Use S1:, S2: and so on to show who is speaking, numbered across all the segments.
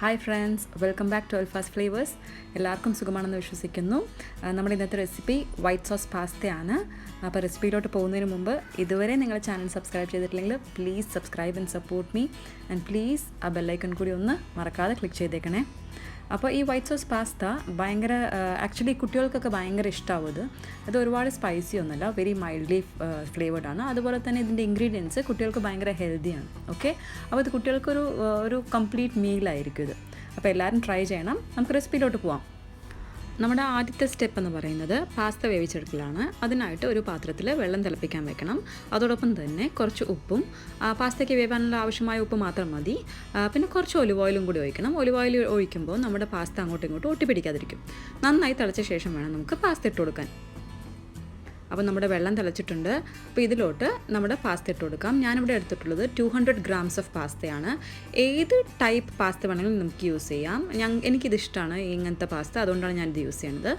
S1: Hi friends, welcome back to Alpha's Flavors. എല്ലാവർക്കും സുഖമാണെന്ന് വിശ്വസിക്കുന്നു. നമ്മുടെ ഇന്നത്തെ റെസിപ്പി വൈറ്റ് സോസ് പാസ്തയാണ്. അപ്പോൾ റെസിപ്പിയിലോട്ട് പോകുന്നതിന് മുമ്പ് ഇതുവരെ നിങ്ങളുടെ ചാനൽ സബ്സ്ക്രൈബ് ചെയ്തിട്ടില്ലെങ്കിൽ please subscribe and support me and please ആ ബെല്ലൈക്കൺ കൂടി ഒന്ന് മറക്കാതെ ക്ലിക്ക് ചെയ്തേക്കണേ. അപ്പോൾ ഈ വൈറ്റ് സോസ് പാസ്ത ഭയങ്കര ആക്ച്വലി കുട്ടികൾക്കൊക്കെ ഭയങ്കര ഇഷ്ടമാവും. അത് ഒരുപാട് സ്പൈസി ഒന്നുമല്ല, വെരി മൈൽഡ്ലി ഫ്ലേവേർഡാണ്. അതുപോലെ തന്നെ ഇതിൻ്റെ ഇൻഗ്രീഡിയൻസ് കുട്ടികൾക്ക് ഭയങ്കര ഹെൽത്തിയാണ്. ഓക്കെ, അപ്പോൾ ഇത് കുട്ടികൾക്കൊരു കംപ്ലീറ്റ് മീലായിരിക്കും ഇത്. അപ്പോൾ എല്ലാവരും ട്രൈ ചെയ്യണം. നമുക്ക് റെസിപ്പിയിലോട്ട് പോവാം. നമ്മുടെ ആദ്യത്തെ സ്റ്റെപ്പ് എന്ന് പറയുന്നത് പാസ്ത വേവിച്ചെടുക്കലാണ്. അതിനായിട്ട് ഒരു പാത്രത്തിൽ വെള്ളം തിളപ്പിക്കാൻ വെക്കണം. അതോടൊപ്പം തന്നെ കുറച്ച് ഉപ്പും, പാസ്തയ്ക്ക് വേവാനുള്ള ആവശ്യമായ ഉപ്പ് മാത്രം മതി. പിന്നെ കുറച്ച് ഒലിവ് ഓയിലും കൂടി ഒഴിക്കണം. ഒലിവ് ഓയിൽ ഒഴിക്കുമ്പോൾ നമ്മുടെ പാസ്ത അങ്ങോട്ടും ഇങ്ങോട്ടും ഒട്ടിപ്പിടിക്കാതിരിക്കും. നന്നായി തിളച്ച ശേഷം വേണം നമുക്ക് പാസ്ത ഇട്ട് കൊടുക്കാൻ. അപ്പോൾ നമ്മുടെ വെള്ളം തിളച്ചിട്ടുണ്ട്. അപ്പോൾ ഇതിലോട്ട് നമ്മുടെ പാസ്ത ഇട്ട് കൊടുക്കാം. ഞാനിവിടെ എടുത്തിട്ടുള്ളത് 200 grams ഓഫ് പാസ്തയാണ്. ഏത് ടൈപ്പ് പാസ്ത വേണമെങ്കിലും നമുക്ക് യൂസ് ചെയ്യാം. എനിക്കിതിഷ്ടമാണ് ഇങ്ങനത്തെ പാസ്ത, അതുകൊണ്ടാണ് ഞാനിത് യൂസ് ചെയ്യുന്നത്.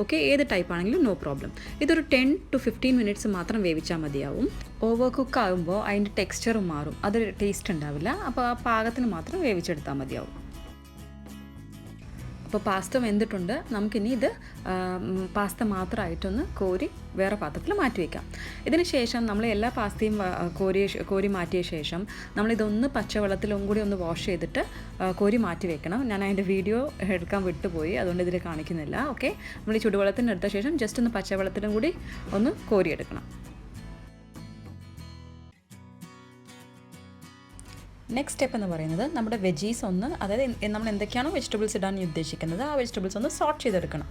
S1: ഓക്കെ, ഏത് ടൈപ്പ് ആണെങ്കിലും നോ പ്രോബ്ലം. ഇതൊരു 10 to 15 minutes മാത്രം വേവിച്ചാൽ മതിയാവും. ഓവർ കുക്ക് ആകുമ്പോൾ അതിൻ്റെ ടെക്സ്ചറും മാറും, അത് ടേസ്റ്റ് ഉണ്ടാവില്ല. അപ്പോൾ ആ പാകത്തിന് മാത്രം വേവിച്ചെടുത്താൽ മതിയാവും. അപ്പോൾ പാസ്ത വെന്തിട്ടുണ്ട്. നമുക്കിനി ഇത് പാസ്ത മാത്രമായിട്ടൊന്ന് കോരി വേറെ പാത്രത്തിൽ മാറ്റി വയ്ക്കാം. ഇതിന് ശേഷം നമ്മൾ എല്ലാ പാസ്തയും കോരി മാറ്റിയ ശേഷം നമ്മളിതൊന്ന് പച്ചവെള്ളത്തിലും കൂടി ഒന്ന് വാഷ് ചെയ്തിട്ട് കോരി മാറ്റി വെക്കണം. ഞാൻ അതിൻ്റെ വീഡിയോ എടുക്കാൻ വിട്ടുപോയി, അതുകൊണ്ട് ഇതിൽ കാണിക്കുന്നില്ല. ഓക്കെ, നമ്മൾ ഈ ചുടുവെള്ളത്തിന് എടുത്ത ശേഷം ജസ്റ്റ് ഒന്ന് പച്ചവെള്ളത്തിലും കൂടി ഒന്ന് കോരിയെടുക്കണം. നെക്സ്റ്റ് സ്റ്റെപ്പ് എന്ന് പറയുന്നത് നമ്മുടെ വെജീസ് ഒന്ന്, അതായത് നമ്മൾ എന്തൊക്കെയാണോ വെജിറ്റബിൾസ് ഇടാൻ ഉദ്ദേശിക്കുന്നത് ആ വെജിറ്റബിൾസ് ഒന്ന് സോട്ട് ചെയ്തെടുക്കണം.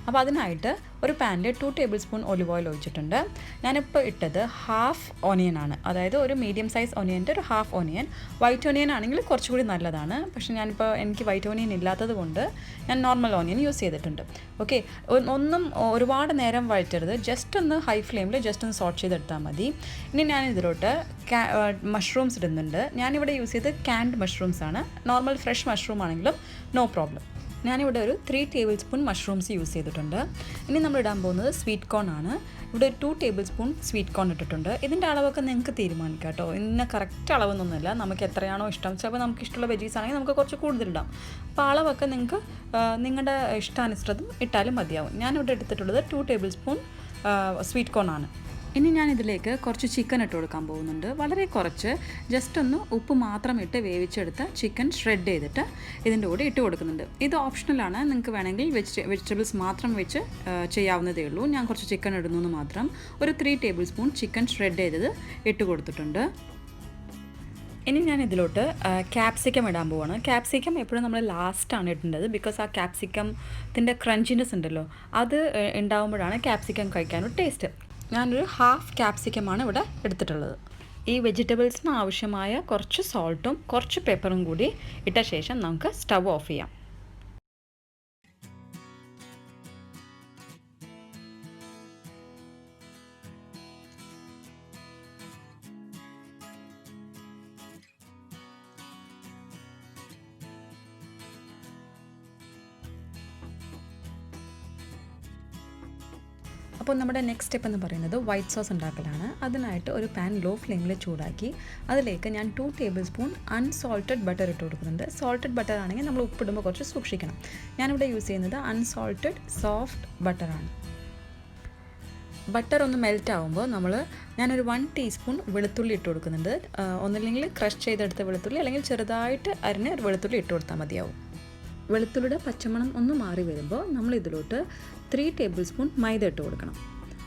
S1: അപ്പോൾ അതിനായിട്ട് ഒരു പാനിൽ 2 tablespoon ഒലിവ് ഓയിൽ ഒഴിച്ചിട്ടുണ്ട്. ഞാനിപ്പോൾ ഇട്ടത് ഹാഫ് ഓണിയൻ ആണ്, അതായത് ഒരു മീഡിയം സൈസ് ഒനിയൻ്റെ ഒരു ഹാഫ് ഓണിയൻ. വൈറ്റ് ഓണിയൻ ആണെങ്കിൽ കുറച്ചുകൂടി നല്ലതാണ്, പക്ഷേ എനിക്ക് വൈറ്റ് ഓണിയൻ ഇല്ലാത്തത് കൊണ്ട് ഞാൻ നോർമൽ ഓണിയൻ യൂസ് ചെയ്തിട്ടുണ്ട്. ഓക്കെ, ഒന്നും ഒരുപാട് നേരം വഴറ്റരുത്, ജസ്റ്റ് ഒന്ന് ഹൈ ഫ്ലെയിമിൽ ജസ്റ്റ് ഒന്ന് സോട്ട് ചെയ്തെടുത്താൽ മതി. ഇനി ഞാൻ ഇതിലോട്ട് മഷ്റൂംസ് ഇടുന്നുണ്ട്. ഞാനിവിടെ യൂസ് ചെയ്ത് ക്യാൻഡ് മഷ്റൂംസ് ആണ്. നോർമൽ ഫ്രഷ് മഷ്റൂം ആണെങ്കിലും നോ പ്രോബ്ലം. ഞാനിവിടെ ഒരു 3 tablespoon മഷ്റൂംസ് യൂസ് ചെയ്തിട്ടുണ്ട്. ഇനി നമ്മൾ ഇടാൻ പോകുന്നത് സ്വീറ്റ് കോൺ ആണ്. ഇവിടെ 2 tablespoon സ്വീറ്റ് കോൺ ഇട്ടിട്ടുണ്ട്. ഇതിൻ്റെ അളവൊക്കെ നിങ്ങൾക്ക് തീരുമാനിക്കാം കേട്ടോ. ഇന്ന കറക്റ്റ് അളവൊന്നുമില്ല, നമുക്ക് എത്രയാണോ ഇഷ്ടം. ചിലപ്പോൾ നമുക്ക് ഇഷ്ടമുള്ള വെജീസ് ആണെങ്കിൽ നമുക്ക് കുറച്ച് കൂടുതലിടാം. അപ്പോൾ അളവൊക്കെ നിങ്ങൾക്ക് നിങ്ങളുടെ ഇഷ്ടാനുസൃതം ഇട്ടാലും മതിയാവും. ഞാനിവിടെ എടുത്തിട്ടുള്ളത് 2 tablespoon സ്വീറ്റ് കോൺ ആണ്. ഇനി ഞാനിതിലേക്ക് കുറച്ച് ചിക്കൻ ഇട്ട് കൊടുക്കാൻ പോകുന്നുണ്ട്. വളരെ കുറച്ച്, ജസ്റ്റ് ഒന്ന് ഉപ്പ് മാത്രം ഇട്ട് വേവിച്ചെടുത്ത ചിക്കൻ ഷ്രെഡ് ചെയ്തിട്ട് ഇതിൻ്റെ കൂടെ ഇട്ട് കൊടുക്കുന്നുണ്ട്. ഇത് ഓപ്ഷണലാണ്, നിങ്ങൾക്ക് വേണമെങ്കിൽ വെജിറ്റബിൾസ് മാത്രം വെച്ച് ചെയ്യാവുന്നതേ ഉള്ളൂ. ഞാൻ കുറച്ച് ചിക്കൻ ഇടുന്നു മാത്രം. ഒരു 3 tablespoon ചിക്കൻ ഷ്രെഡ് ചെയ്തത് ഇട്ട് കൊടുത്തിട്ടുണ്ട്. ഇനി ഞാൻ ഇതിലോട്ട് ക്യാപ്സിക്കം ഇടാൻ പോവാണ്. ക്യാപ്സിക്കം എപ്പോഴും നമ്മൾ ലാസ്റ്റാണ് ഇടേണ്ടത്, ബിക്കോസ് ആ ക്യാപ്സിക്കത്തിൻ്റെ ക്രഞ്ചിനെസ് ഉണ്ടല്ലോ, അത് ഉണ്ടാകുമ്പോഴാണ് ക്യാപ്സിക്കം കഴിക്കാനൊരു ടേസ്റ്റ്. ഞാനൊരു ഹാഫ് ക്യാപ്സിക്കമാണ് ഇവിടെ എടുത്തിട്ടുള്ളത്. ഈ വെജിറ്റബിൾസിന് ആവശ്യമായ കുറച്ച് സോൾട്ടും കുറച്ച് പെപ്പറും കൂടി ഇട്ട ശേഷം നമുക്ക് സ്റ്റവ് ഓഫ് ചെയ്യാം. അപ്പോൾ നമ്മുടെ നെക്സ്റ്റ് സ്റ്റെപ്പ് എന്ന് പറയുന്നത് വൈറ്റ് സോസ് ഉണ്ടാക്കലാണ്. അതിനായിട്ട് ഒരു പാൻ ലോ ഫ്ലെയിമിൽ ചൂടാക്കി അതിലേക്ക് ഞാൻ 2 tablespoon അൺസോൾട്ടഡ് ബട്ടർ ഇട്ട് കൊടുക്കുന്നുണ്ട്. സോൾട്ടഡ് ബട്ടർ ആണെങ്കിൽ നമ്മൾ ഉപ്പിടുമ്പോൾ കുറച്ച് സൂക്ഷിക്കണം. ഞാനിവിടെ യൂസ് ചെയ്യുന്നത് അൺസോൾട്ടഡ് സോഫ്റ്റ് ബട്ടറാണ്. ബട്ടർ ഒന്ന് മെൽറ്റ് ആകുമ്പോൾ ഞാനൊരു 1 teaspoon വെളുത്തുള്ളി ഇട്ട് കൊടുക്കുന്നുണ്ട്. ഒന്നില്ലെങ്കിൽ ക്രഷ് ചെയ്തെടുത്ത വെളുത്തുള്ളി, അല്ലെങ്കിൽ ചെറുതായിട്ട് അരിഞ്ഞ് വെളുത്തുള്ളി ഇട്ട് കൊടുത്താൽ മതിയാവും. വെളുത്തുള്ളിയുടെ പച്ചമണം ഒന്ന് മാറി വരുമ്പോൾ നമ്മൾ ഇതിലോട്ട് 3 tablespoon മൈദ ഇട്ട് കൊടുക്കണം.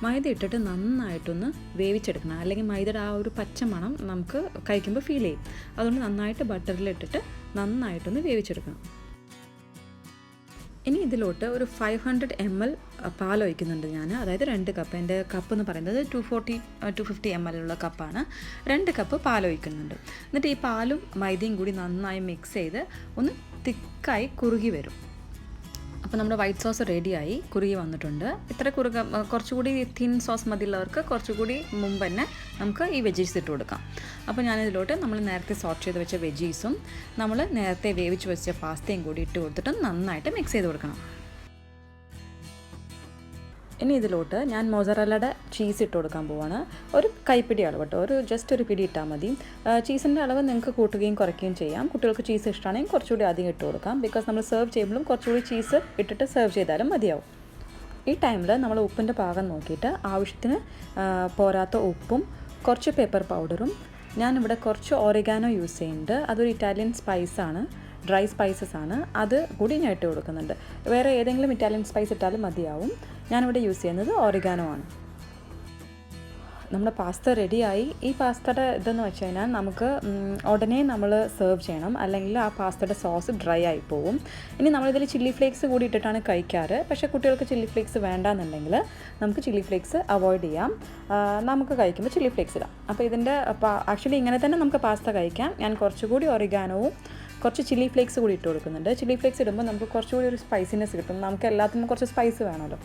S1: മൈദ ഇട്ടിട്ട് നന്നായിട്ടൊന്ന് വേവിച്ചെടുക്കണം, അല്ലെങ്കിൽ മൈദയുടെ ആ ഒരു പച്ചമണം നമുക്ക് കഴിക്കുമ്പോൾ ഫീൽ ചെയ്യും. അതുകൊണ്ട് നന്നായിട്ട് ബട്ടറിലിട്ടിട്ട് നന്നായിട്ടൊന്ന് വേവിച്ചെടുക്കണം. ഇനി ഇതിലോട്ട് ഒരു 500 ml പാൽ ഒഴിക്കുന്നുണ്ട് ഞാൻ, അതായത് 2 കപ്പ്. എൻ്റെ കപ്പ് എന്ന് പറയുന്നത് 250 ml ഉള്ള കപ്പാണ്. 2 കപ്പ് പാൽ ഒഴിക്കുന്നുണ്ട്. എന്നിട്ട് ഈ പാലും മൈദയും കൂടി നന്നായി മിക്സ് ചെയ്ത് ഒന്ന് തിക്കായി കുറുകി വരും. അപ്പോൾ നമ്മുടെ വൈറ്റ് സോസ് റെഡിയായി, കുറുകി വന്നിട്ടുണ്ട്. ഇത്ര കുറച്ചുകൂടി തിൻ സോസ് മതിയുള്ളവർക്ക് കുറച്ചുകൂടി മുമ്പ് തന്നെ നമുക്ക് ഈ വെജീസ് ഇട്ട് കൊടുക്കാം. അപ്പോൾ ഞാനിതിലോട്ട് നമ്മൾ നേരത്തെ സോട്ട് ചെയ്ത് വെച്ച വെജീസും നമ്മൾ നേരത്തെ വേവിച്ച് വെച്ച പാസ്തയും കൂടി ഇട്ട് കൊടുത്തിട്ട് നന്നായിട്ട് മിക്സ് ചെയ്ത് കൊടുക്കണം. ഇനി ഇതിലോട്ട് ഞാൻ മൊസറല്ലയുടെ ചീസ് ഇട്ട് കൊടുക്കാൻ പോവാണ്. ഒരു കൈപ്പിടി അളവ് കേട്ടോ, ജസ്റ്റ് ഒരു പിടി ഇട്ടാൽ മതി. ചീസിൻ്റെ അളവ് നിങ്ങൾക്ക് കൂട്ടുകയും കുറയ്ക്കുകയും ചെയ്യാം. കുട്ടികൾക്ക് ചീസ് ഇഷ്ടമാണെങ്കിൽ കുറച്ചുകൂടി അധികം ഇട്ട് കൊടുക്കാം. ബിക്കോസ് നമ്മൾ സെർവ് ചെയ്യുമ്പോഴും കുറച്ചുകൂടി ചീസ് ഇട്ടിട്ട് സെർവ് ചെയ്താലും മതിയാവും. ഈ ടൈമിൽ നമ്മൾ ഉപ്പിൻ്റെ പാകം നോക്കിയിട്ട് ആവശ്യത്തിന് പോരാത്ത ഉപ്പും കുറച്ച് പെപ്പർ പൗഡറും, ഞാനിവിടെ കുറച്ച് ഓറിഗാനോ യൂസ് ചെയ്യുന്നുണ്ട്. അതൊരു ഇറ്റാലിയൻ സ്പൈസാണ്, ഡ്രൈ സ്പൈസസ് ആണ്. അത് കൂടി ഞാൻ ഇട്ട് കൊടുക്കുന്നുണ്ട്. വേറെ ഏതെങ്കിലും ഇറ്റാലിയൻ സ്പൈസ് ഇട്ടാലും മതിയാവും. ഞാനിവിടെ യൂസ് ചെയ്യുന്നത് ഓറിഗാനോ ആണ്. നമ്മുടെ പാസ്ത റെഡിയായി. ഈ പാസ്തയുടെ ഇതെന്ന് വെച്ച് കഴിഞ്ഞാൽ നമുക്ക് ഉടനെ നമ്മൾ സെർവ് ചെയ്യണം, അല്ലെങ്കിൽ ആ പാസ്തയുടെ സോസ് ഡ്രൈ ആയി പോവും. ഇനി നമ്മളിതിൽ ചില്ലി ഫ്ലേക്സ് കൂടി ഇട്ടിട്ടാണ് കഴിക്കാറ്. പക്ഷേ കുട്ടികൾക്ക് ചില്ലി ഫ്ലേക്സ് വേണ്ടാന്നുണ്ടെങ്കിൽ നമുക്ക് ചില്ലി ഫ്ലേക്സ് അവോയ്ഡ് ചെയ്യാം. നമുക്ക് കഴിക്കുമ്പോൾ ചില്ലി ഫ്ലേക്സ് ഇടാം. അപ്പോൾ ഇതിൻ്റെ ആക്ച്വലി ഇങ്ങനെ തന്നെ നമുക്ക് പാസ്ത കഴിക്കാം. ഞാൻ കുറച്ചുകൂടി ഒറിഗാനോവും കുറച്ച് ചില്ലി ഫ്ലേക്സ് കൂടി ഇട്ട് കൊടുക്കുന്നുണ്ട്. ചില്ലി ഫ്ലേക്സ് ഇടുമ്പോൾ നമുക്ക് കുറച്ചുകൂടി ഒരു സ്പൈസിനെസ് കിട്ടും. നമുക്ക് എല്ലാത്തിനും കുറച്ച് സ്പൈസ് വേണമല്ലോ,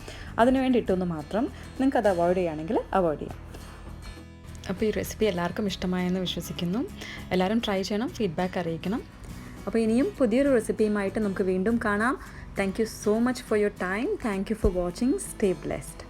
S1: അതിന് വേണ്ടി ഇട്ടൊന്ന് മാത്രം. നിങ്ങൾക്ക് അത് അവോയ്ഡ് ചെയ്യുകയാണെങ്കിൽ അവോയ്ഡ് ചെയ്യാം. അപ്പോൾ ഈ റെസിപ്പി എല്ലാവർക്കും ഇഷ്ടമായെന്ന് വിശ്വസിക്കുന്നു. എല്ലാവരും ട്രൈ ചെയ്യണം, ഫീഡ്ബാക്ക് അറിയിക്കണം. അപ്പോൾ ഇനിയും പുതിയൊരു റെസിപ്പിയുമായിട്ട് നമുക്ക് വീണ്ടും കാണാം. Thank you so much for your time. Thank you for watching. Stay blessed.